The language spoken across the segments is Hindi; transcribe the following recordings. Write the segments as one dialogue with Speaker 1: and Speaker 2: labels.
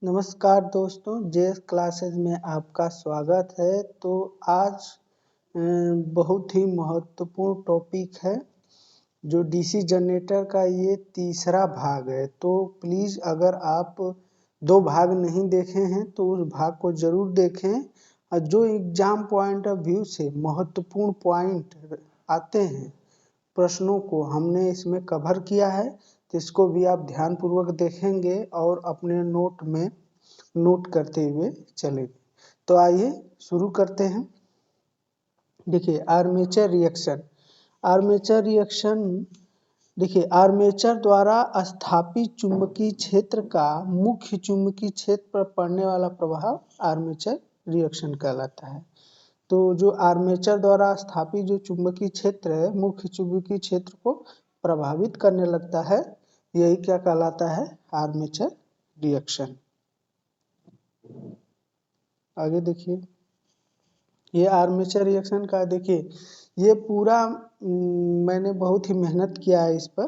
Speaker 1: नमस्कार दोस्तों, जेएस क्लासेस में आपका स्वागत है। तो आज बहुत ही महत्वपूर्ण टॉपिक है जो डीसी जनरेटर का ये तीसरा भाग है। तो प्लीज़ अगर आप 2 भाग नहीं देखे हैं तो उस भाग को ज़रूर देखें और जो एग्ज़ाम पॉइंट ऑफ व्यू से महत्वपूर्ण पॉइंट आते हैं, प्रश्नों को हमने इसमें कवर किया है, तो इसको भी आप ध्यानपूर्वक देखेंगे और अपने नोट में नोट करते हुए चलेंगे। तो आइए शुरू करते हैं। देखिए आर्मेचर रिएक्शन। आर्मेचर रिएक्शन देखिए आर्मेचर द्वारा स्थापित चुंबकीय क्षेत्र का मुख्य चुंबकीय क्षेत्र पर पड़ने वाला प्रभाव आर्मेचर रिएक्शन कहलाता है। तो जो आर्मेचर द्वारा स्थापित जो चुंबकीय क्षेत्र है, मुख्य चुंबकीय क्षेत्र को प्रभावित करने लगता है, यही क्या कहलाता है? Armature reaction. आगे देखिए, ये आर्मेचर रिएक्शन का देखिए ये पूरा मैंने बहुत ही मेहनत किया है इस पर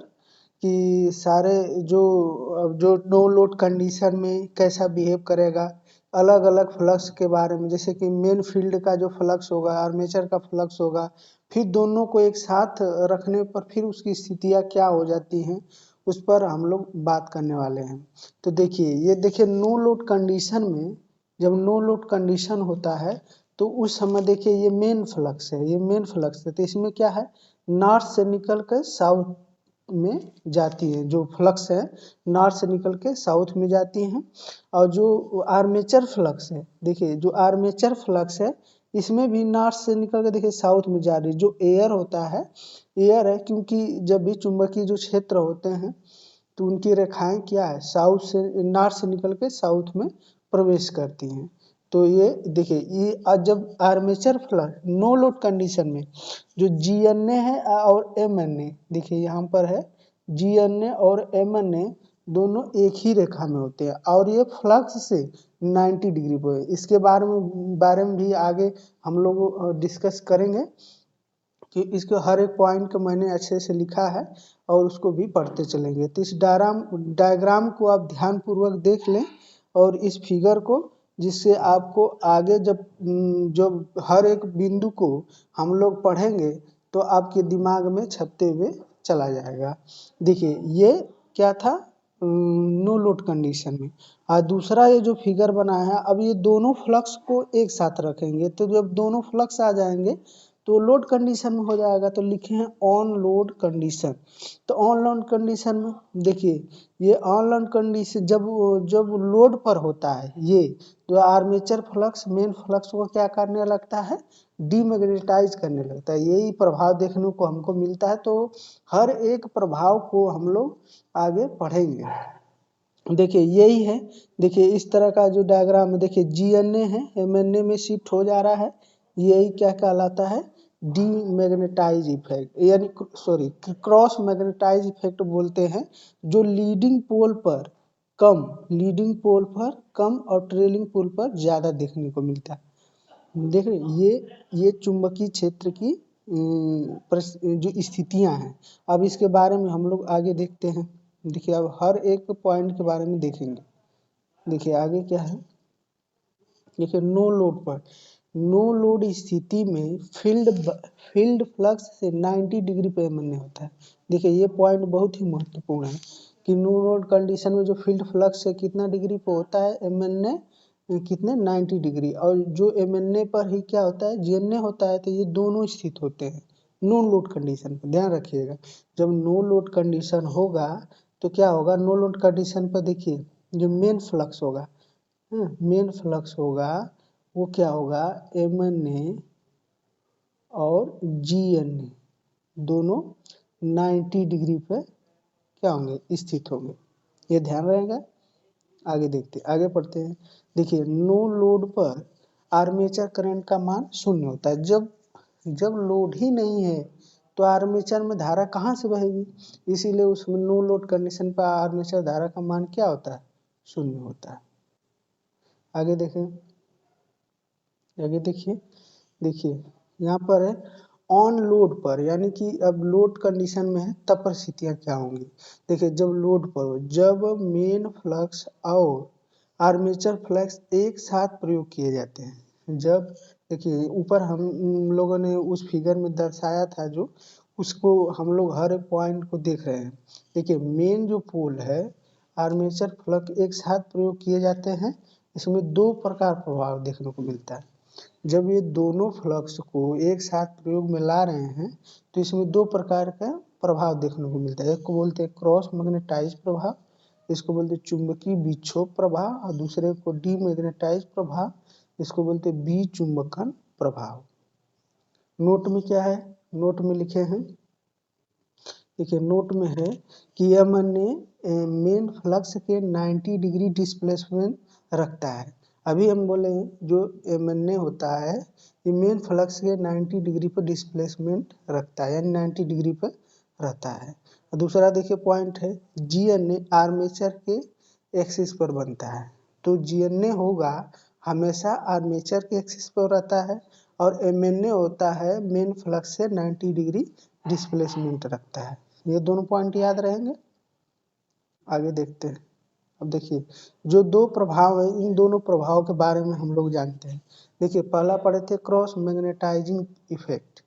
Speaker 1: कि सारे जो नो लोड कंडीशन में कैसा बिहेव करेगा, अलग अलग फ्लक्स के बारे में, जैसे कि मेन फील्ड का जो फ्लक्स होगा, आर्मेचर का फ्लक्स होगा, फिर दोनों को एक साथ रखने पर फिर उसकी स्थितियाँ क्या हो जाती हैं, उस पर हम लोग बात करने वाले हैं। तो देखिए ये देखिए नो लोड कंडीशन में, जब नो लोड कंडीशन होता है तो उस समय देखिए ये मेन फ्लक्स है, ये मेन फ्लक्स है। तो इसमें क्या है, नॉर्थ से निकल कर साउथ में जाती है, जो फ्लक्स है नॉर्थ से निकल के साउथ में जाती हैं। और जो आर्मेचर फ्लक्स है, देखिए जो आर्मेचर फ्लक्स है इसमें भी नॉर्थ से निकल के देखिए साउथ में जा रही है। जो एयर होता है, एयर है, क्योंकि जब भी चुंबकीय जो क्षेत्र होते हैं तो उनकी रेखाएं क्या है, साउथ से नॉर्थ से निकल के साउथ में प्रवेश करती हैं। तो ये देखिए ये जब armature flux no load condition में जो जीएनए है और एमएनए, देखिए यहाँ पर है जीएनए और एमएनए दोनों एक ही रेखा में होते हैं और ये फ्लक्स से 90 डिग्री पर है। इसके बारे में भी आगे हम लोग डिस्कस करेंगे कि इसके हर एक पॉइंट को मैंने अच्छे से लिखा है और उसको भी पढ़ते चलेंगे। तो इस डायग्राम को आप ध्यानपूर्वक देख लें और इस फिगर को, जिससे आपको आगे जब हर एक बिंदु को हम लोग पढ़ेंगे तो आपके दिमाग में छपते हुए चला जाएगा। देखिए ये क्या था, नो लोड कंडीशन में। और दूसरा ये जो फिगर बना है, अब ये दोनों फ्लक्स को एक साथ रखेंगे, तो जब दोनों फ्लक्स आ जाएंगे तो लोड कंडीशन में हो जाएगा। तो लिखे हैं ऑन लोड कंडीशन। तो ऑन लोड कंडीशन में देखिए ये ऑन लोड कंडीशन जब लोड पर होता है, ये जो आर्मेचर फ्लक्स मेन फ्लक्स को क्या करने लगता है, डीमैग्नेटाइज करने लगता है। यही प्रभाव देखने को हमको मिलता है। तो हर एक प्रभाव को हम लोग आगे पढ़ेंगे। देखिए यही है, देखिए इस तरह का जो डायग्राम है, देखिए जीएनए है, एमएनए में शिफ्ट हो जा रहा है, यही क्या कहलाता है, डीमैग्नेटाइज इफेक्ट, यानी सॉरी क्रॉस मैग्नेटाइज इफेक्ट बोलते हैं। जो लीडिंग पोल पर कम और ट्रेलिंग पोल पर ज़्यादा देखने को मिलता है। देख रहे ये चुंबकीय क्षेत्र की जो स्थितियां हैं, अब इसके बारे में हम लोग आगे देखते हैं। देखिए अब हर एक पॉइंट के बारे में देखेंगे। देखिए आगे क्या है, देखिए नो लोड पर, नो लोड स्थिति में फील्ड फ्लक्स से 90 डिग्री पे एमएनए होता है। देखिए ये पॉइंट बहुत ही महत्वपूर्ण है कि नो लोड कंडीशन में जो फील्ड फ्लक्स से कितना डिग्री पे होता है, एमएनए कितने 90 डिग्री। और जो एमएनए पर ही क्या होता है, जीएनए होता है। तो ये दोनों स्थित होते हैं नो लोड कंडीशन पर। ध्यान रखिएगा, जब नो लोड कंडीशन होगा तो क्या होगा, नो लोड कंडीशन पर देखिए जो मेन फ्लक्स होगा, मेन फ्लक्स होगा वो क्या होगा, एमएनए और जीएनए दोनों 90 डिग्री पे क्या होंगे, स्थित होंगे। ये ध्यान रहेगा। आगे देखते आगे पढ़ते हैं। देखिए नो लोड पर आर्मेचर करंट का मान शून्य होता है। जब लोड ही नहीं है तो आर्मेचर में धारा कहाँ से बहेगी, इसीलिए उसमें नो लोड कंडीशन पर आर्मेचर धारा का मान क्या होता है, शून्य होता है। आगे देखें, आगे देखिए यहाँ पर है ऑन लोड पर, यानी कि अब लोड कंडीशन में है तब परिस्थितियाँ क्या होंगी। देखिए जब लोड पर हो, जब मेन फ्लक्स और आर्मेचर फ्लक्स एक साथ प्रयोग किए जाते हैं। जब देखिए ऊपर हम लोगों ने उस फिगर में दर्शाया था जो, उसको हम लोग हर एक पॉइंट को देख रहे हैं। देखिए मेन जो पोल है आर्मेचर फ्लक्स एक साथ प्रयोग किए जाते हैं। इसमें दो प्रकार प्रभाव देखने को मिलता है। जब ये दोनों फ्लक्स को एक साथ प्रयोग में ला रहे हैं तो इसमें दो प्रकार का प्रभाव देखने को मिलता है। एक को बोलते हैं क्रॉस मैग्नेटाइज प्रभाव, इसको बोलते हैं चुंबकीय विक्षोभ प्रभाव, और दूसरे को डीमैग्नेटाइज प्रभाव, इसको बोलते हैं विचुंबकन प्रभाव। नोट में क्या है, नोट में लिखे हैं, देखिए नोट में है कि यह मेन फ्लक्स के 90 डिग्री डिस्प्लेसमेंट रखता है। अभी हम बोले जो एम होता है ये मेन फ्लक्स के 90 डिग्री पर डिस्प्लेसमेंट रखता है, यानी 90 डिग्री पर रहता है। दूसरा देखिए पॉइंट है जी आर्मेचर के एक्सिस पर बनता है। तो जी होगा हमेशा आर्मेचर के एक्सिस पर रहता है, और एम होता है मेन फ्लक्स से 90 डिग्री डिस्प्लेसमेंट रखता है। ये दोनों पॉइंट याद रहेंगे। आगे देखते हैं। अब देखिए जो दो प्रभाव है इन दोनों प्रभाव के बारे में हम लोग जानते हैं। देखिए पहला पढ़े थे क्रॉस मैग्नेटाइजिंग इफेक्ट,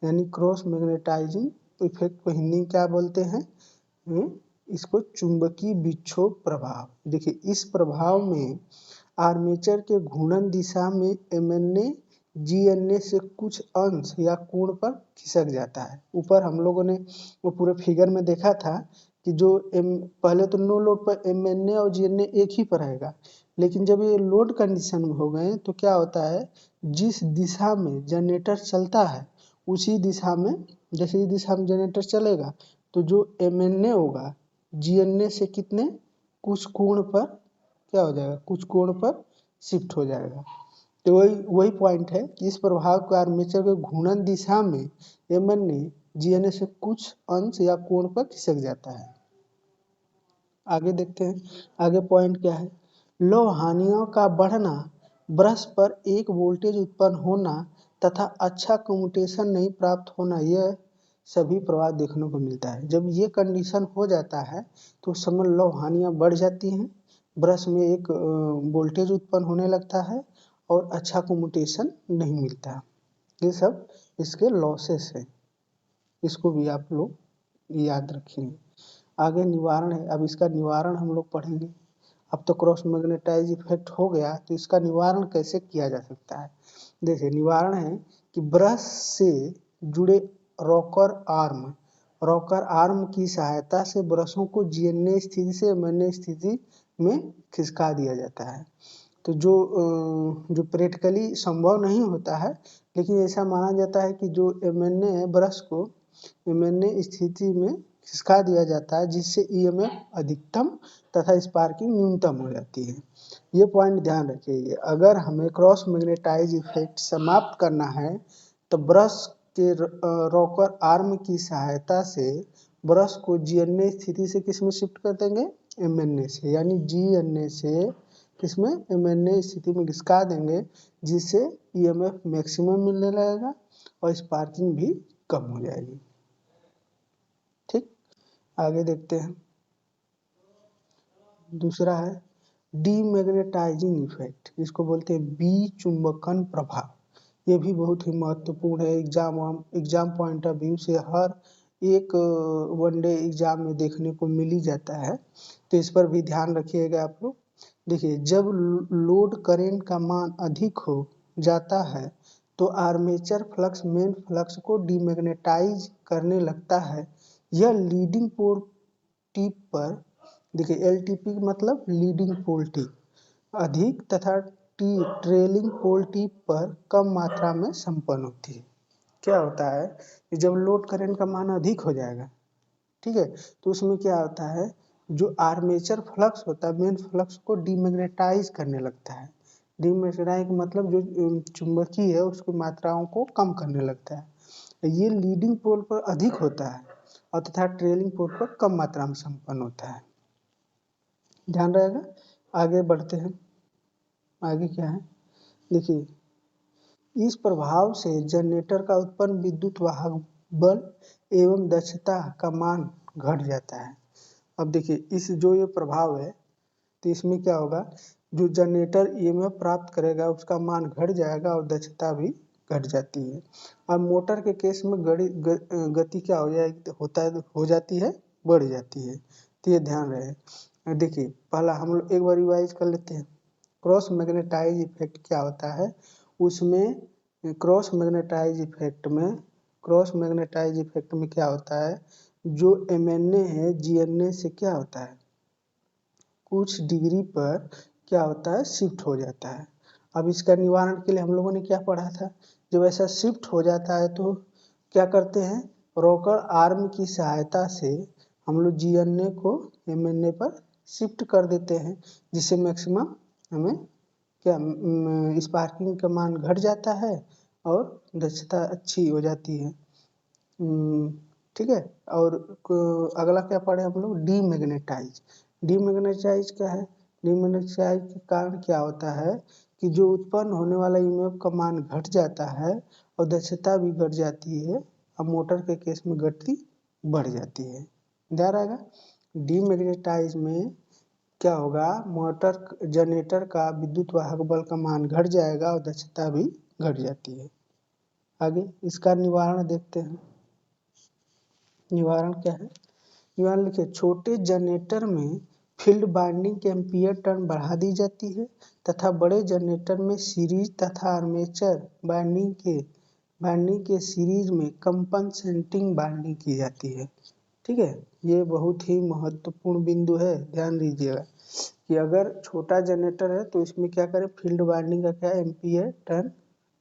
Speaker 1: यानी क्रॉस मैग्नेटाइजिंग इफेक्ट को हिंदी में क्या बोलते हैं, इसको चुंबकीय विक्षोभ प्रभाव। देखिए इस प्रभाव में आर्मेचर के घूर्णन दिशा में एम जी से कुछ अंश या कोण पर खिसक जाता है। ऊपर हम लोगों ने वो पूरे फिगर में देखा था कि जो पहले तो नो लोड पर एम और जी एक ही पर रहेगा, लेकिन जब ये लोड कंडीशन में हो गए तो क्या होता है, जिस दिशा में जनरेटर चलता है उसी दिशा में, जैसे इस दिशा में जनरेटर चलेगा तो जो एम होगा जी से कितने कुछ कोण पर क्या हो जाएगा, कुछ कोण पर शिफ्ट हो जाएगा। तो वही पॉइंट है कि इस प्रभाव को आर्मेचर के घूर्णन दिशा में एम जी से कुछ अंश या कोण पर खिसक जाता है। आगे देखते हैं, आगे पॉइंट क्या है, लौह हानियों का बढ़ना, ब्रश पर एक वोल्टेज उत्पन्न होना तथा अच्छा कम्यूटेशन नहीं प्राप्त होना, यह सभी प्रभाव देखने को मिलता है। जब ये कंडीशन हो जाता है तो उस समय लौह हानियाँ बढ़ जाती हैं, ब्रश में एक वोल्टेज उत्पन्न होने लगता है और अच्छा कम्यूटेशन नहीं मिलता। ये सब इसके लॉसेस हैं, इसको भी आप लोग याद रखेंगे। आगे निवारण है, अब इसका निवारण हम लोग पढ़ेंगे। अब तो क्रॉस मैग्नेटाइज इफेक्ट हो गया तो इसका निवारण कैसे किया जा सकता है। देखिए निवारण है कि ब्रश से जुड़े रॉकर आर्म की सहायता से ब्रशों को जी स्थिति से एम स्थिति में खिसका दिया जाता है। तो जो प्रैक्टिकली संभव नहीं होता है, लेकिन ऐसा माना जाता है कि जो एम है ब्रश को एम स्थिति में खिसका दिया जाता है, जिससे ईएमएफ अधिकतम तथा स्पार्किंग न्यूनतम हो जाती है। ये पॉइंट ध्यान रखिए। अगर हमें क्रॉस मैग्नेटाइज इफेक्ट समाप्त करना है तो ब्रश के रॉकर आर्म की सहायता से ब्रश को जी स्थिति से किस में शिफ्ट कर देंगे, एम से, यानी जी से किसमें, एम स्थिति में खिसका देंगे, जिससे ईएमएफ मैक्सिमम मिलने लगेगा और स्पार्किंग भी कम हो जाएगी। ठीक, आगे देखते हैं। दूसरा है डीमैग्नेटाइजिंग इफेक्ट, इसको बोलते हैं विचुंबकन प्रभाव। ये भी बहुत ही महत्वपूर्ण है, एग्जाम पॉइंट ऑफ व्यू से हर एक वनडे एग्जाम में देखने को मिल ही जाता है, तो इस पर भी ध्यान रखिएगा आप लोग। देखिए जब लोड करेंट का मान अधिक हो जाता है तो आर्मेचर फ्लक्स मेन फ्लक्स को डीमैग्नेटाइज करने लगता है। यह लीडिंग पोल टिप पर, देखिए एलटीपी मतलब लीडिंग पोल टिप अधिक तथा ट्रेलिंग पोल टिप पर कम मात्रा में संपन्न होती है। क्या होता है कि जब लोड करंट का मान अधिक हो जाएगा, ठीक है, तो उसमें क्या होता है, जो आर्मेचर फ्लक्स होता है मेन फ्लक्स को डीमैग्नेटाइज करने लगता है। डीमैग्नेटाइज मतलब जो चुंबकीय है उसकी मात्राओं को कम करने लगता है। ये लीडिंग पोल पर अधिक होता है और तथा ट्रेलिंग पोल पर कम मात्रा में संपन्न होता है। ध्यान रहेगा। आगे बढ़ते हैं। आगे क्या है, देखिए इस प्रभाव से जनरेटर का उत्पन्न विद्युत वाहक बल एवं दक्षता का मान घट जाता है। अब देखिए इस जो ये प्रभाव है तो इसमें क्या होगा, जो जनरेटर ईएमएफ प्राप्त करेगा उसका मान घट जाएगा और दक्षता भी घट जाती है। और मोटर के केस में गति क्या हो जाएगी, हो जाती है, बढ़ जाती है। तो ये ध्यान रहे। देखिए पहला हम लोग एक बार रिवाइज कर लेते हैं। क्रॉस मैग्नेटाइज इफेक्ट क्या होता है, उसमें क्रॉस मैग्नेटाइज इफेक्ट में क्या होता है, जो एमएनए है जीएनए से क्या होता है, कुछ डिग्री पर क्या होता है, शिफ्ट हो जाता है। अब इसका निवारण के लिए हम लोगों ने क्या पढ़ा था, जब ऐसा शिफ्ट हो जाता है तो क्या करते हैं, रोकर आर्म की सहायता से हम लोग जीएनए को एमएनए पर शिफ्ट कर देते हैं, जिससे मैक्सिमम हमें क्या स्पार्किंग का मान घट जाता है और दक्षता अच्छी हो जाती है। ठीक है। और अगला क्या पढ़े हम लोग, डीमैग्नेटाइज। डीमैग्नेटाइज क्या है, डीमैग्नेटाइज के कारण क्या होता है कि जो उत्पन्न होने वाला ईएमएफ का मान घट जाता है और दक्षता भी घट जाती है, अब मोटर के केस में गति बढ़ जाती है। ध्यान आएगा, डीमैग्नेटाइज में क्या होगा, मोटर जनरेटर का विद्युत वाहक बल का मान घट जाएगा और दक्षता भी घट जाती है। आगे इसका निवारण देखते हैं। निवारण क्या है, निवारण लिखिए, छोटे जनरेटर में फील्ड वाइंडिंग के एम्पीयर टर्न बढ़ा दी जाती है तथा बड़े जनरेटर में सीरीज तथा आर्मेचर वाइंडिंग के सीरीज में कंपनसेटिंग वाइंडिंग की जाती है। ठीक है, ये बहुत ही महत्वपूर्ण बिंदु है, ध्यान दीजिएगा कि अगर छोटा जनरेटर है तो इसमें क्या करें, फील्ड वाइंडिंग का क्या एम्पीयर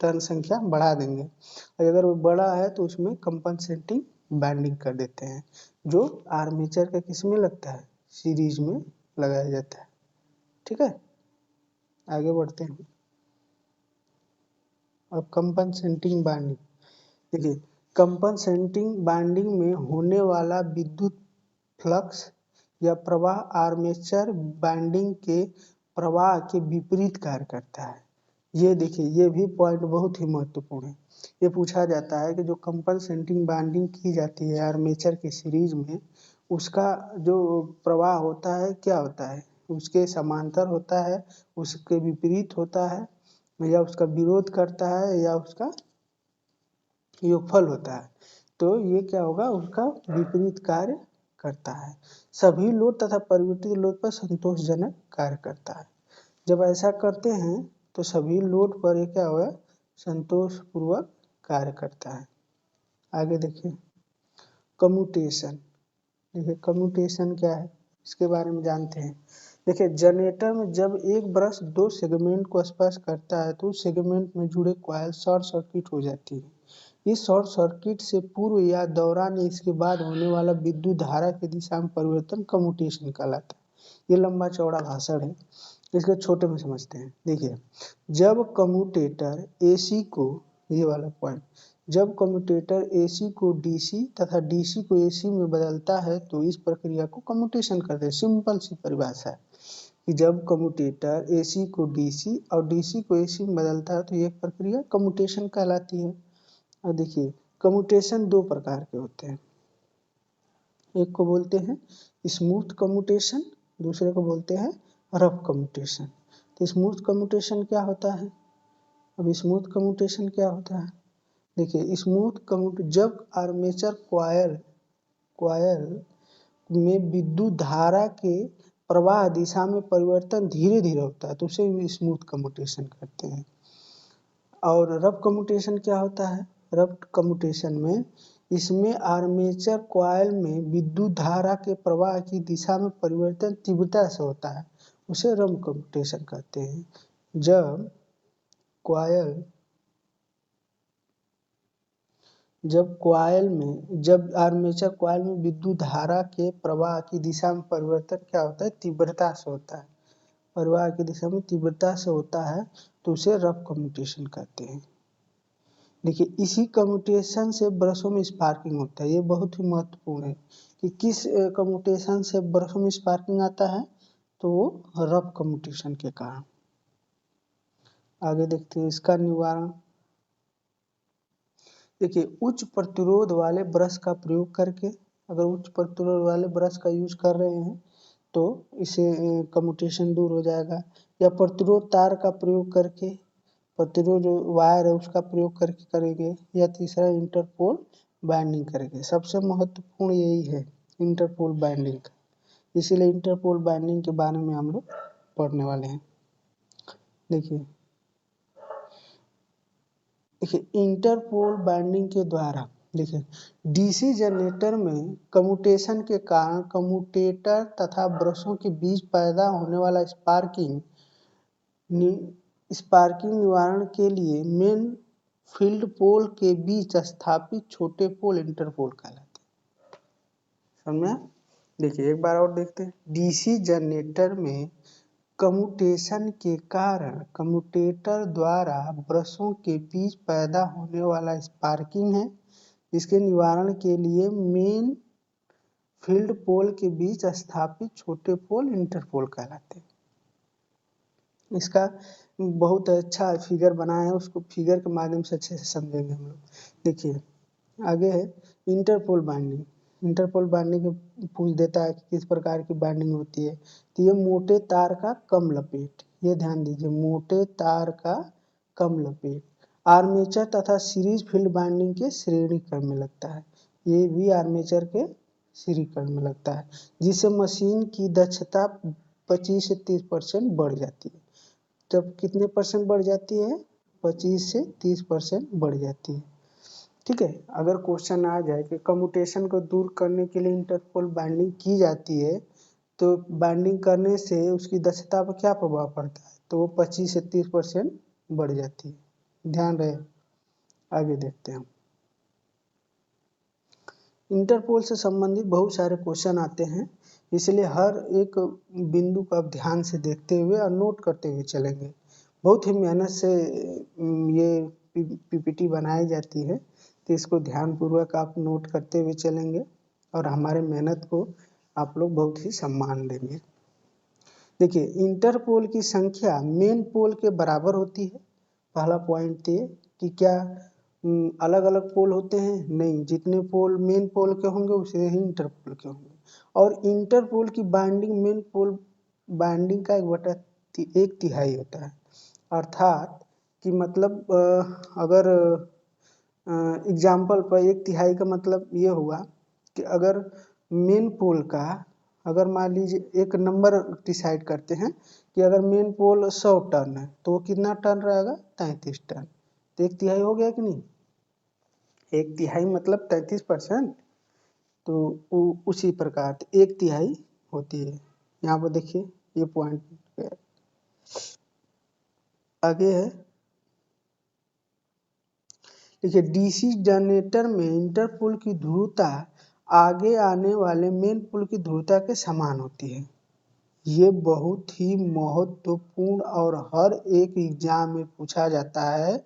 Speaker 1: टर्न संख्या बढ़ा देंगे, और अगर वो बड़ा है तो उसमें कंपनसेटिंग वाइंडिंग कर देते हैं, जो आर्मेचर के किस में लगता है, सीरीज में लगाया जाता है। ठीक है, आगे बढ़ते हैं। अब कंपनसेटिंग वाइंडिंग देखिए, कंपनसेटिंग वाइंडिंग में होने वाला विद्युत फ्लक्स या प्रवाह आर्मेचर वाइंडिंग के प्रवाह के विपरीत कार्य करता है। ये देखिए, ये भी पॉइंट बहुत ही महत्वपूर्ण है। ये पूछा जाता है कि जो कंपनसेटिंग वाइंडिंग की जाती है आर्मेचर के सीरीज में, उसका जो प्रवाह होता है क्या होता है, उसके समांतर होता है, उसके विपरीत होता है, या उसका विरोध करता है, या उसका योगफल होता है। तो ये क्या होगा, उसका विपरीत कार्य करता है। सभी लोड तथा परिवर्तित लोड पर संतोषजनक कार्य करता है। जब ऐसा करते हैं तो सभी लोड पर ये क्या होगा, संतोषपूर्वक कार्य करता है। आगे देखिए, कम्यूटेशन। देखिए कम्यूटेशन क्या है, इसके बारे में जानते हैं। देखिए जनरेटर में जब एक ब्रश दो सेगमेंट को स्पर्श करता है तो उस सेगमेंट में जुड़े कॉइल शॉर्ट सर्किट हो जाती है। इस शॉर्ट सर्किट से पूर्व या दौरान या इसके बाद होने वाला विद्युत धारा की दिशा में परिवर्तन कम्यूटेशन कहलाता है। ये लंबा चौड़ा भाषण है, इसको छोटे में समझते हैं। देखिए, जब कम्यूटेटर एसी को, ये वाला पॉइंट, जब कम्यूटेटर एसी को डीसी तथा डीसी को एसी में बदलता है तो इस प्रक्रिया को कम्यूटेशन कहते हैं। सिंपल सी परिभाषा है कि जब कम्यूटेटर एसी को डीसी और डीसी को एसी में बदलता है तो ये प्रक्रिया कम्यूटेशन कहलाती है। और देखिए, कम्यूटेशन दो प्रकार के होते हैं, एक को बोलते हैं स्मूथ कम्यूटेशन, दूसरे को बोलते हैं रफ कम्यूटेशन। तो स्मूथ कम्यूटेशन क्या होता है, अब स्मूथ कम्यूटेशन क्या होता है, देखिए स्मूथ कम्यूट, जब आर्मेचर कॉयल में विद्युत धारा के प्रवाह दिशा में परिवर्तन धीरे धीरे होता है तो उसे स्मूथ कम्यूटेशन कहते हैं। और रफ कम्यूटेशन क्या होता है, रफ कम्यूटेशन में इसमें आर्मेचर कॉइल में विद्युत धारा के प्रवाह की दिशा में परिवर्तन तीव्रता से होता है, उसे रफ कम्यूटेशन कहते हैं। जब आर्मेचर कॉइल में विद्युत धारा के प्रवाह की दिशा में परिवर्तन क्या होता है, तीव्रता से होता है, प्रवाह की दिशा में तीव्रता से होता है तो उसे रफ कम्यूटेशन कहते हैं। देखिए, इसी कम्यूटेशन से ब्रशों में स्पार्किंग होता है। ये बहुत ही महत्वपूर्ण है कि किस कम्यूटेशन से ब्रशों में स्पार्किंग आता है, तो वो रफ कम्यूटेशन के कारण। आगे देखते हैं इसका निवारण। देखिए, उच्च प्रतिरोध वाले ब्रश का प्रयोग करके, अगर उच्च प्रतिरोध वाले ब्रश का यूज कर रहे हैं तो इसे कम्यूटेशन दूर हो जाएगा। या प्रतिरोध तार का प्रयोग करके, प्रतिरोध जो वायर है उसका प्रयोग करके करेंगे। या तीसरा इंटरपोल बाइंडिंग करेंगे। सबसे महत्वपूर्ण यही है इंटरपोल बाइंडिंग का, इसीलिए इंटरपोल बाइंडिंग के बारे में हम लोग पढ़ने वाले हैं। देखिए इंटरपोल बाइंडिंग के द्वारा देखिए डीसी जनरेटर में कम्यूटेशन के कारण कम्यूटेटर तथा ब्रशों के बीच पैदा होने वाला स्पार्किंग निवारण के लिए मेन फील्ड पोल के बीच स्थापित छोटे पोल इंटरपोल कहलाते हैं। समझ? देखिए एक बार और देखते हैं। डीसी जनरेटर में कम्यूटेशन के कारण कम्यूटेटर द्वारा ब्रशों के बीच पैदा होने वाला स्पार्किंग है, इसके निवारण के लिए मेन फील्ड पोल के बीच स्थापित छोटे पोल इंटरपोल कहलाते हैं। इसका बहुत अच्छा फिगर बनाया है, उसको फिगर के माध्यम से अच्छे से समझेंगे हम लोग। देखिए आगे है इंटरपोल बाइंडिंग। इंटरपोल बाइंडिंग पूछ देता है कि किस प्रकार की बाइंडिंग होती है। तो ये मोटे तार का कम लपेट, ये ध्यान दीजिए, मोटे तार का कम लपेट आर्मेचर तथा सीरीज फील्ड बाइंडिंग के श्रेणी क्रम में लगता है। ये भी आर्मेचर के श्रेणी क्रम में लगता है, जिससे मशीन की दक्षता 25 से 30% बढ़ जाती है। जब कितने परसेंट बढ़ जाती है? 25 से 30% बढ़ जाती है। ठीक है। अगर क्वेश्चन आ जाए कि कम्यूटेशन को दूर करने के लिए इंटरपोल बाइंडिंग की जाती है, तो बाइंडिंग करने से उसकी दक्षता पर क्या प्रभाव पड़ता है? तो वो 25 से 30% बढ़ जाती है। ध्यान रहे। आगे देखते हैं। इंटरपोल से संबंधित बहुत सारे क्वेश्चन आते हैं, इसलिए हर एक बिंदु को आप ध्यान से देखते हुए और नोट करते हुए चलेंगे। बहुत ही मेहनत से ये पीपीटी बनाई जाती है, तो इसको ध्यानपूर्वक आप नोट करते हुए चलेंगे और हमारे मेहनत को आप लोग बहुत ही सम्मान देंगे। देखिए इंटरपोल की संख्या मेन पोल के बराबर होती है। पहला पॉइंट ये कि क्या अलग अलग पोल होते हैं? नहीं, जितने पोल मेन पोल के होंगे उसे ही इंटरपोल के होंगे। और इंटरपोल की बाइंडिंग मेन पोल बाइंडिंग का 1/3 होता है। अर्थात कि मतलब अगर एग्जाम्पल पर 1/3 का मतलब ये हुआ कि अगर मेन पोल का, अगर मान लीजिए एक नंबर डिसाइड करते हैं कि अगर मेन पोल 100 टन है तो वो कितना टन रहेगा? 33 टन। तो 1/3 हो गया कि नहीं? 1/3 मतलब 33%। तो उसी प्रकार 1/3 होती है। यहाँ पर देखिए ये पॉइंट आगे है। देखिए डीसी जनरेटर में इंटरपोल की ध्रुवता आगे आने वाले मेन पोल की ध्रुवता के समान होती है। ये बहुत ही महत्वपूर्ण और हर एक एग्जाम में पूछा जाता है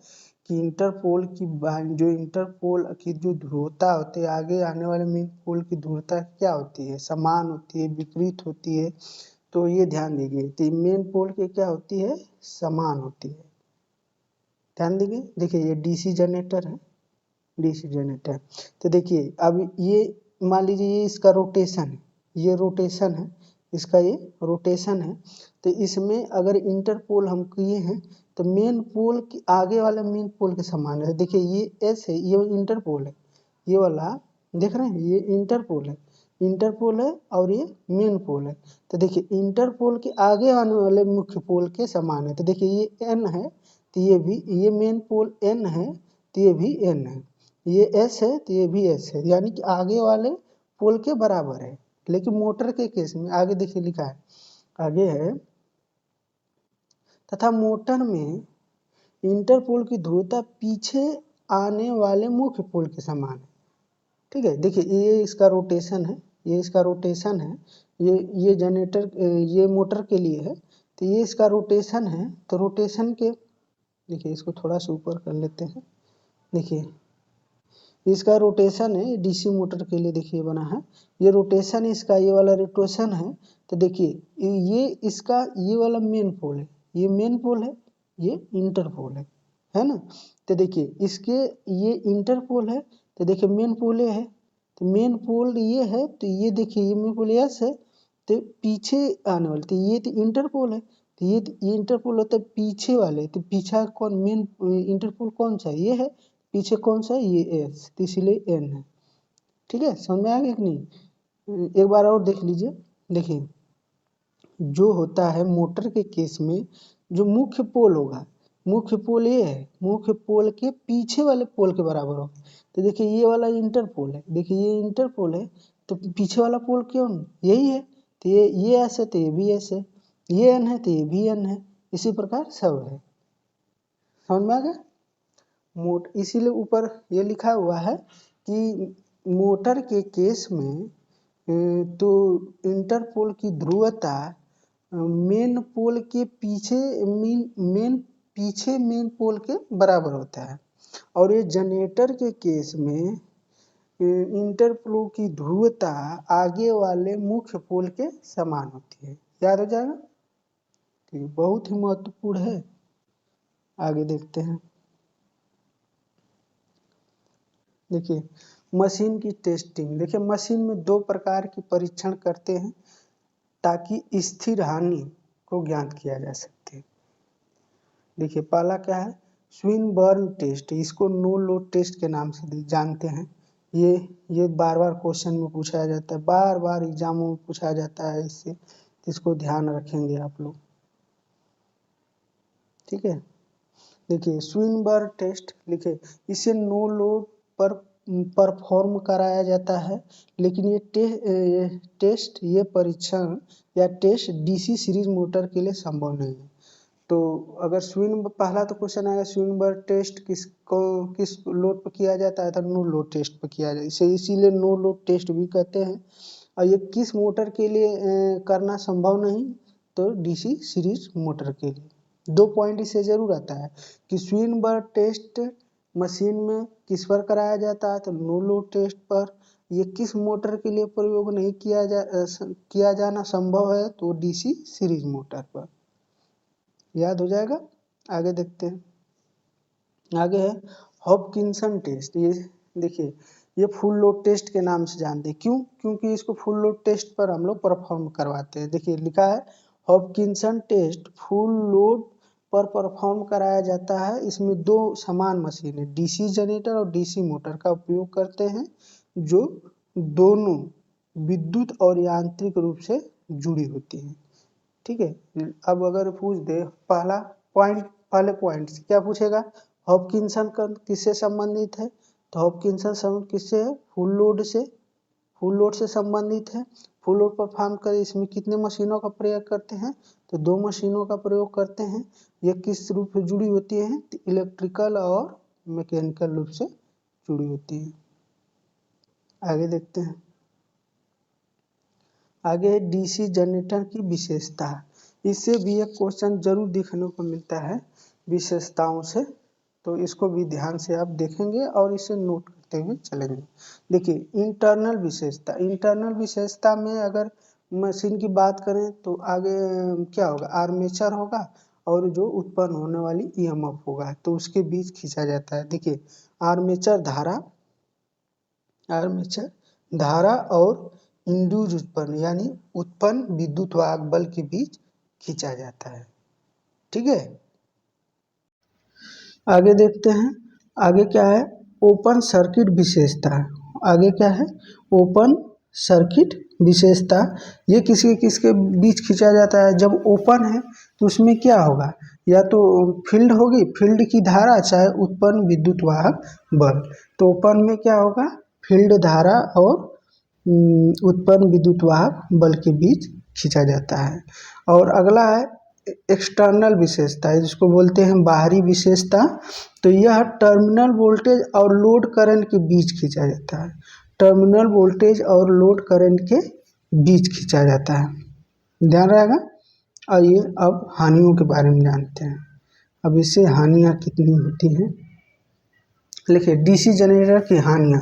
Speaker 1: कि इंटरपोल की जो ध्रुवता होती है, आगे आने वाले मेन पोल की ध्रुवता क्या होती है? समान होती है, विपरीत होती है? तो ये ध्यान दीजिए, तो मेन पोल की क्या होती है? समान होती है। ध्यान दीजिए। देखिए ये डीसी जनरेटर है, डीसी जनरेटर। तो देखिए अब ये मान लीजिए ये इसका रोटेशन है, ये रोटेशन है, इसका ये रोटेशन है। तो इसमें अगर इंटरपोल हम किए हैं तो मेन पोल के आगे वाला मेन पोल के समान है। देखिए ये एस है, ये इंटरपोल है, ये वाला देख रहे हैं, ये इंटरपोल है, इंटरपोल है और ये मेन पोल है। तो देखिए इंटरपोल के आगे आने वाले मुख्य पोल के समान है। तो देखिए ये एन है, तो ये भी, ये मेन पोल एन है तो ये भी एन है, ये एस है तो ये भी एस है, यानी कि आगे वाले पोल के बराबर है। लेकिन मोटर के केस में आगे देखिए लिखा है, आगे है तथा मोटर में इंटरपोल की ध्रुवता पीछे आने वाले मुख्य पोल के समान है। ठीक है। देखिए ये इसका रोटेशन है, ये इसका रोटेशन है, ये जनरेटर, ये मोटर के लिए है, तो ये इसका रोटेशन है। तो रोटेशन के देखिए इसको थोड़ा सा ऊपर कर लेते हैं। देखिए इसका रोटेशन है, डीसी मोटर के लिए देखिए बना है, ये रोटेशन इसका, ये वाला रोटेशन है। तो देखिए ये इसका, ये वाला मेन पोल है, ये मेन पोल है, ये इंटरपोल है ना। तो देखिए इसके, ये इंटरपोल है, तो देखिए मेन पोल ये है, तो मेन पोल ये है, तो ये देखिए ये मेन पोल एस है, तो पीछे आने वाले, तो ये तो इंटरपोल है, तो ये इंटरपोल होता है पीछे वाले, तो पीछा कौन मेन इंटरपोल कौन सा ये है, पीछे कौन सा ये एस, तो इसीलिए एन है। ठीक है, समझ में आ गया कि नहीं? एक बार और देख लीजिए। देखिए जो होता है मोटर के केस में, जो मुख्य पोल होगा, मुख्य पोल ये है, मुख्य पोल के पीछे वाले पोल के बराबर होगा। तो देखिए ये वाला इंटर पोल है, देखिए ये इंटर पोल है, तो पीछे वाला पोल कौन, यही है, तो ये एस है, तो ये भी एस है, ये एन है, तो ये भी एन है, इसी प्रकार सब है। समझ में आ गया? इसीलिए ऊपर ये लिखा हुआ है कि मोटर के केस में तो इंटरपोल की ध्रुवता मेन पोल के पीछे मेन पोल के बराबर होता है, और ये जनरेटर के केस में इंटरपोल की ध्रुवता आगे वाले मुख्य पोल के समान होती है। याद हो जाएगा? ठीक, बहुत ही महत्वपूर्ण है। आगे देखते हैं। देखिए मशीन की टेस्टिंग, देखिए मशीन में दो प्रकार की परीक्षण करते हैं ताकि स्थिर हानि को ज्ञात किया जा सकते। देखिए पहला क्या है, स्विनबर्न टेस्ट, इसको नो लोड टेस्ट के नाम से जानते हैं। ये बार बार क्वेश्चन में पूछा जाता है, बार बार एग्जामों में पूछा जाता है, इससे इसको ध्यान रखेंगे आप लोग। ठीक है, देखिए स्विनबर्न टेस्ट लिखे, इसे नो लोड पर परफॉर्म कराया जाता है, लेकिन ये परीक्षण या टेस्ट डीसी सीरीज मोटर के लिए संभव नहीं है। तो अगर पहला तो क्वेश्चन आएगा स्विनबर्न टेस्ट किस लोड पर किया जाता है, तो नो लोड टेस्ट पर किया जाता है, इसीलिए नो लोड टेस्ट भी कहते हैं। और ये किस मोटर के लिए करना संभव नहीं, तो डीसी सीरीज मोटर के लिए। 2 पॉइंट इसे जरूर आता है कि स्विनबर्न टेस्ट मशीन में किस पर कराया जाता है, तो नो लोड टेस्ट पर। ये किस मोटर के लिए प्रयोग नहीं किया जाना संभव है, तो डीसी सीरीज मोटर पर। याद हो जाएगा? आगे देखते हैं। आगे है हॉपकिंसन टेस्ट। ये देखिए ये फुल लोड टेस्ट के नाम से जानते हैं, क्यों? क्योंकि इसको फुल लोड टेस्ट पर हम लोग परफॉर्म करवाते हैं। देखिए लिखा है हॉपकिंसन टेस्ट फुल लोड पर परफॉर्म कराया जाता है। इसमें दो समान मशीन है, डीसी जनरेटर और डीसी मोटर का उपयोग करते हैं, जो दोनों विद्युत और यांत्रिक रूप से जुड़ी होती हैं। ठीक है, अब अगर पूछ दे पहले पॉइंट से क्या पूछेगा, हॉपकिंसन किससे संबंधित है, तो हॉपकिंसन किससे है, फुल लोड से संबंधित है। फुल लोड परफॉर्म कर इसमें कितने मशीनों का प्रयोग करते हैं, तो 2 मशीनों का प्रयोग करते हैं। ये किस रूप से जुड़ी होती है, तो इलेक्ट्रिकल और मैकेनिकल रूप से जुड़ी होती है। आगे देखते हैं। आगे है डीसी जनरेटर की विशेषता, इससे भी एक क्वेश्चन जरूर देखने को मिलता है विशेषताओं से, तो इसको भी ध्यान से आप देखेंगे और इसे नोट करते हुए चलेंगे। देखिए इंटरनल विशेषता में अगर मशीन की बात करें तो आगे क्या होगा, आर्मेचर होगा और जो उत्पन्न होने वाली ईएमएफ होगा, तो उसके बीच खींचा जाता है। देखिए आर्मेचर धारा और इंड्यूज उत्पन्न यानी उत्पन्न विद्युत वाहक बल के बीच खींचा जाता है। ठीक है, आगे देखते हैं। आगे क्या है, ओपन सर्किट विशेषता। आगे क्या है, ओपन सर्किट विशेषता। ये किसके बीच खींचा जाता है, जब ओपन है तो उसमें क्या होगा, या तो फील्ड होगी, फील्ड की धारा चाहे उत्पन्न विद्युत वाहक बल। तो ओपन में क्या होगा, फील्ड धारा और उत्पन्न विद्युत वाहक बल के बीच खींचा जाता है। और अगला है एक्सटर्नल विशेषता, जिसको बोलते हैं बाहरी विशेषता। तो यह टर्मिनल वोल्टेज और लोड करंट के बीच खींचा जाता है, टर्मिनल वोल्टेज और लोड करंट के बीच खींचा जाता है। ध्यान रहेगा। आइए अब हानियों के बारे में जानते हैं। अब इससे हानियाँ कितनी होती हैं। देखिए डीसी जनरेटर की हानियाँ।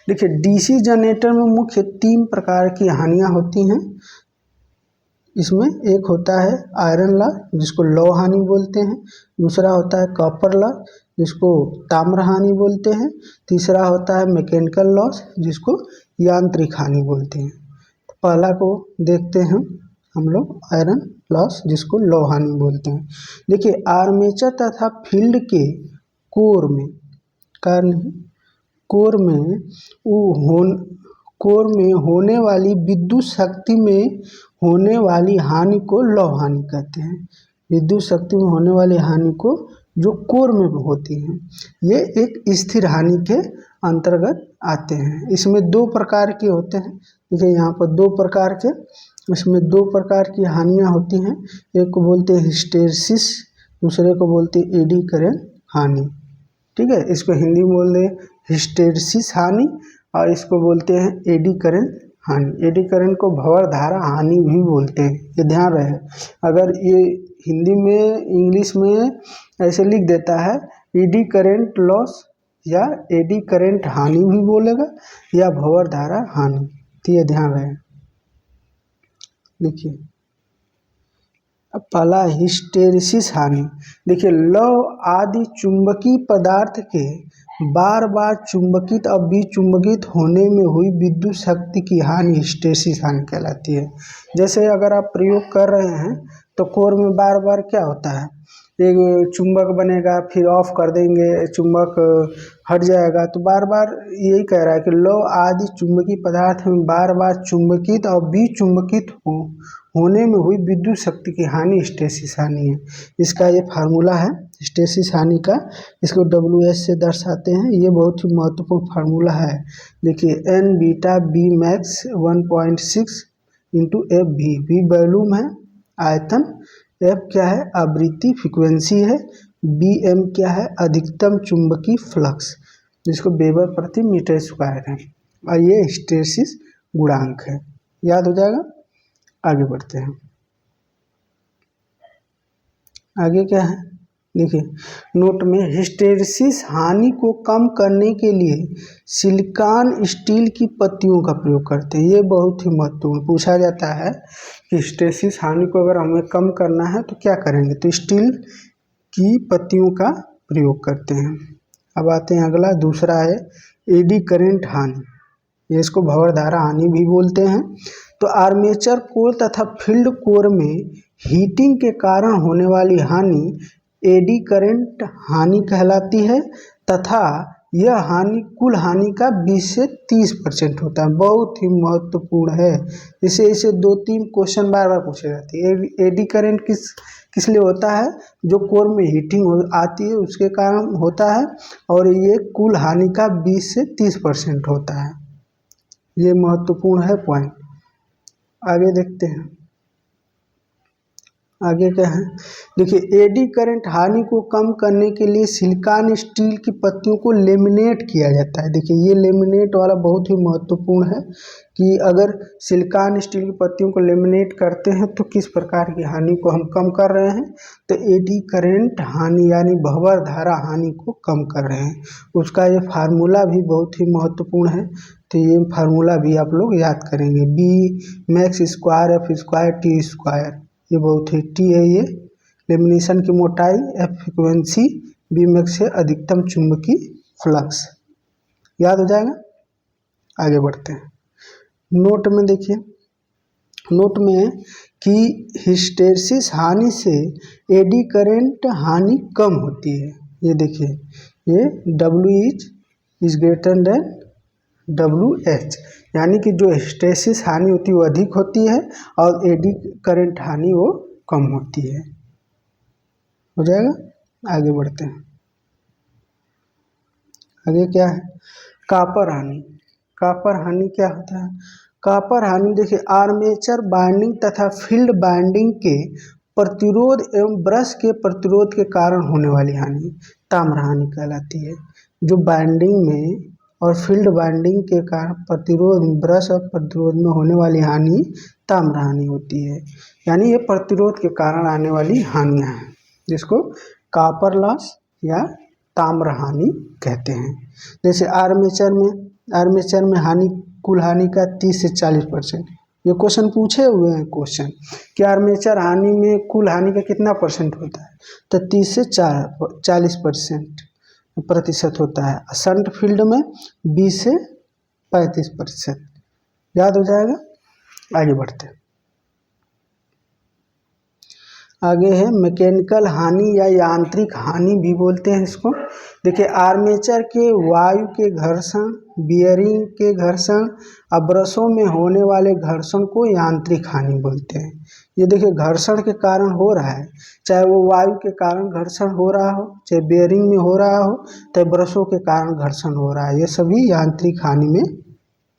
Speaker 1: देखिए डीसी जनरेटर में मुख्य 3 प्रकार की हानियाँ होती हैं। इसमें एक होता है आयरन लॉस, जिसको लौह हानि बोलते हैं। दूसरा होता है कॉपर लॉस, जिसको ताम्र हानि बोलते हैं। तीसरा होता है मैकेनिकल लॉस, जिसको यांत्रिक हानि बोलते हैं। पहला को देखते हैं हम लोग, आयरन लॉस, जिसको लौह हानि बोलते हैं। देखिए आर्मेचर तथा फील्ड के कोर में, कोर में कोर में होने वाली विद्युत शक्ति में होने वाली हानि को लौह हानि कहते हैं। विद्युत शक्ति में होने वाली हानि को जो कोर में होती है, ये एक स्थिर हानि के अंतर्गत आते हैं। इसमें दो प्रकार के होते हैं। देखिए यहाँ पर दो प्रकार के, इसमें दो प्रकार की हानियाँ होती हैं। एक को बोलते हैं हिस्टेरिसिस, दूसरे को बोलते हैं एडी करंट हानि। ठीक है, इसको हिंदी में बोल दें हिस्टेरिसिस हानि, और इसको बोलते हैं एडी करंट हानि। एडी करंट को भंवर धारा हानि भी बोलते हैं, ये ध्यान रहे। अगर ये हिंदी में, इंग्लिश में ऐसे लिख देता है एडी करंट लॉस या एडी करंट हानि भी बोलेगा, या भंवर धारा हानि, तो ये ध्यान रहे। देखिए अब पहला हिस्टेरिसिस हानि। देखिए लौह आदि चुंबकीय पदार्थ के बार बार चुंबकित और विचुंबकित होने में हुई विद्युत शक्ति की हानि हिस्टेरिसिस हानि कहलाती है। जैसे अगर आप प्रयोग कर रहे हैं तो कोर में बार बार क्या होता है, एक चुंबक बनेगा, फिर ऑफ कर देंगे, चुंबक हट जाएगा, तो बार बार यही कह रहा है कि लौह आदि चुंबकीय पदार्थ में बार बार चुंबकित और विचुंबकित होने में हुई विद्युत शक्ति की हानि हिस्टेरिसिस हानि है। इसका ये फार्मूला है हिस्टेरिसिस हानि का, इसको WS से दर्शाते हैं। ये बहुत ही महत्वपूर्ण फार्मूला है। देखिए N beta B max 1.6 into F भी वॉल्यूम है, आयतन, F क्या है आवृत्ति फ्रीक्वेंसी है, BM क्या है अधिकतम चुंबकीय फ्लक्स, जिसको वेबर प्रति मीटर स्क्वायर है, और ये हिस्टेरिसिस गुणांक है। याद हो जाएगा। आगे बढ़ते हैं। आगे क्या है, देखिए नोट में हिस्टेरिसिस हानि को कम करने के लिए सिलिकॉन स्टील की पत्तियों का प्रयोग करते हैं। ये बहुत ही महत्वपूर्ण पूछा जाता है कि हिस्टेरिसिस हानि को अगर हमें कम करना है तो क्या करेंगे, तो स्टील की पत्तियों का प्रयोग करते हैं। अब आते हैं अगला, दूसरा है एडी करंट हानि, ये इसको भंवर धारा हानि भी बोलते हैं। तो आर्मेचर कोर तथा फील्ड कोर में हीटिंग के कारण होने वाली हानि एडी करंट हानि कहलाती है, तथा यह हानि कुल हानि का 20 से 30% होता है। बहुत ही महत्वपूर्ण है। इसे 2-3 क्वेश्चन बार बार पूछे जाते हैं। एडी करंट किस लिए होता है, जो कोर में हीटिंग आती है उसके कारण होता है, और ये कुल हानि का 20 से 30% होता है। ये महत्वपूर्ण है पॉइंट। आगे देखते हैं, आगे क्या है, देखिए एडी करंट हानि को कम करने के लिए सिलिकॉन स्टील की पत्तियों को लेमिनेट किया जाता है। देखिए ये लेमिनेट वाला बहुत ही महत्वपूर्ण है कि अगर सिलिकॉन स्टील की पत्तियों को लेमिनेट करते हैं तो किस प्रकार की हानि को हम कम कर रहे हैं, तो एडी करंट हानि यानी भंवर धारा हानि को कम कर रहे हैं। उसका ये फार्मूला भी बहुत ही महत्वपूर्ण है, तो ये फार्मूला भी आप लोग याद करेंगे, B max square F square T square. ये बहुत ही T है, ये लेमिनेशन की मोटाई, F फ्रिक्वेंसी, B मैक्स है अधिकतम चुंबकीय फ्लक्स। याद हो जाएगा। आगे बढ़ते हैं। नोट में देखिए, नोट में कि हिस्टेरिसिस हानि से एडी करंट हानि कम होती है। ये देखिए, ये W is greater than WH, यानी कि जो हिस्टेरिसिस हानि होती है वो अधिक होती है और एडी करंट हानि वो कम होती है। हो जाएगा। आगे बढ़ते हैं। आगे क्या है, कॉपर हानि। कॉपर हानि क्या होता है, कॉपर हानि देखिए आर्मेचर बाइंडिंग तथा फील्ड बाइंडिंग के प्रतिरोध एवं ब्रश के प्रतिरोध के कारण होने वाली हानि ताम्र हानि कहलाती है। जो बाइंडिंग में और फील्ड बाइंडिंग के कारण प्रतिरोध, ब्रश और प्रतिरोध में होने वाली हानि ताम्र हानि होती है, यानी ये प्रतिरोध के कारण आने वाली हानियाँ हैं, जिसको कॉपर लॉस या ताम्र हानि कहते हैं। जैसे आर्मेचर में हानि कुल हानि का 30 से 40%। ये क्वेश्चन पूछे हुए हैं क्वेश्चन कि आर्मेचर हानि में कुल हानि का कितना परसेंट होता है, तो 30 से 40% होता है। शंट फील्ड में 20 से 35%। याद हो जाएगा। आगे बढ़ते हैं। आगे है मैकेनिकल हानि या यांत्रिक हानि भी बोलते हैं इसको। देखिए आर्मेचर के वायु के घर्षण, बियरिंग के घर्षण, ब्रशों में होने वाले घर्षण को यांत्रिक हानि बोलते हैं। ये देखिए घर्षण के कारण हो रहा है, चाहे वो वायु के कारण घर्षण हो रहा हो, चाहे बियरिंग में हो रहा हो, चाहे ब्रशों के कारण घर्षण हो रहा है, ये सभी यांत्रिक हानि में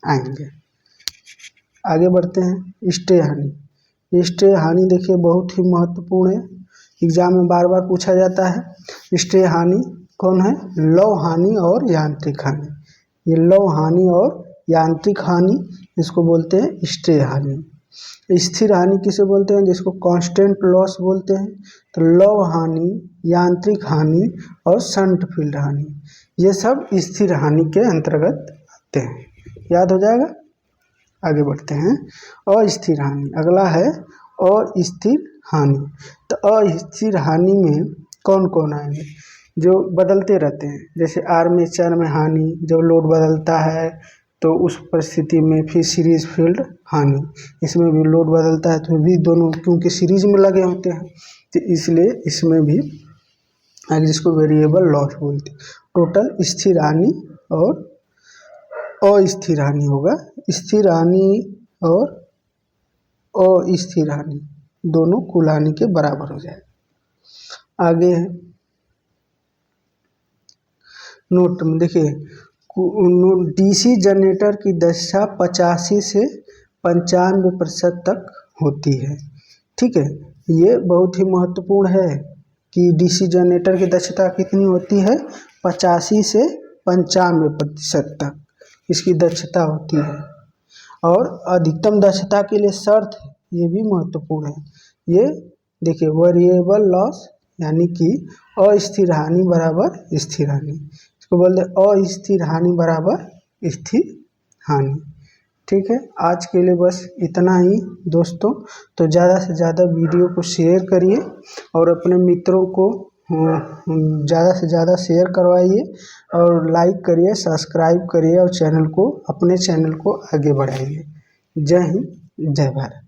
Speaker 1: आएंगे। आगे बढ़ते हैं। स्टे हानि। स्टे हानि देखिए बहुत ही महत्वपूर्ण है, एग्जाम में बार बार पूछा जाता है। स्टे हानि कौन है? लौ हानि और यांत्रिक हानि। ये लौ हानि और यांत्रिक हानि इसको बोलते हैं स्टे हानि। स्थिर हानि किसे बोलते हैं? जिसको कांस्टेंट लॉस बोलते हैं। तो लौ हानि, यांत्रिक हानि और शंट फील्ड हानि, ये सब स्थिर हानि के अंतर्गत आते हैं। याद हो जाएगा। आगे बढ़ते हैं। अस्थिर हानि अगला है, अस्थिर हानि। तो अस्थिर हानि में कौन कौन आएंगे? जो बदलते रहते हैं, जैसे आर्मेचर में हानि, जब लोड बदलता है तो उस परिस्थिति में फिर सीरीज फील्ड हानि, इसमें भी लोड बदलता है तो भी दोनों क्योंकि सीरीज में लगे होते हैं तो इसलिए इसमें भी आगे जिसको वेरिएबल लॉस बोलते हैं। टोटल स्थिर हानि और अस्थिर हानि होगा। स्थिर हानि और अस्थिर हानि दोनों कुल हानि के बराबर हो जाए। आगे नोट में देखिए डीसी जनरेटर की दक्षता 85 से 95% तक होती है। ठीक है, ये बहुत ही महत्वपूर्ण है कि डीसी जनरेटर की दक्षता कितनी होती है? 85 से 95% तक इसकी दक्षता होती है। और अधिकतम दक्षता के लिए शर्त है, ये भी महत्वपूर्ण है। ये देखिए वेरिएबल लॉस यानी कि अस्थिर हानि बराबर स्थिर हानि, इसको बोलते हैं अस्थिर हानि बराबर स्थिर हानि। ठीक है, आज के लिए बस इतना ही दोस्तों। तो ज़्यादा से ज़्यादा वीडियो को शेयर करिए और अपने मित्रों को ज़्यादा से ज़्यादा शेयर करवाइए और लाइक करिए, सब्सक्राइब करिए और अपने चैनल को आगे बढ़ाइए। जय हिंद, जय भारत।